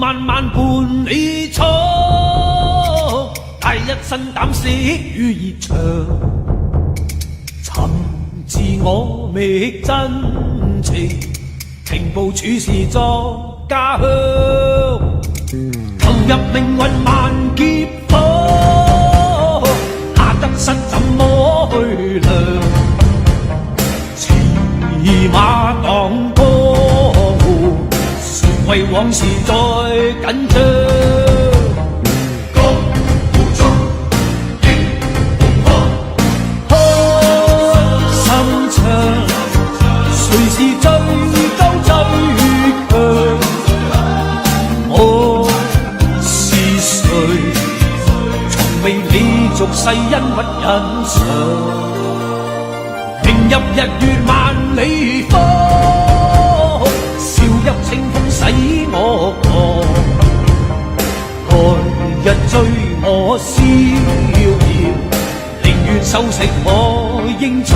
漫漫伴你闖，帶一身膽識與熱腸，尋自我覓真情，情報處事作家鄉，投入命運萬劫火，下得失怎麼去量？騎馬當江湖，誰為往事再緊張？江湖中英雄漢，開心唱，誰是最高最強？我是誰？從未理俗世恩屈欣賞。迎入日月萬里方，笑泣清風洗我狂。來日追我逍遙，寧願收拾我英槍。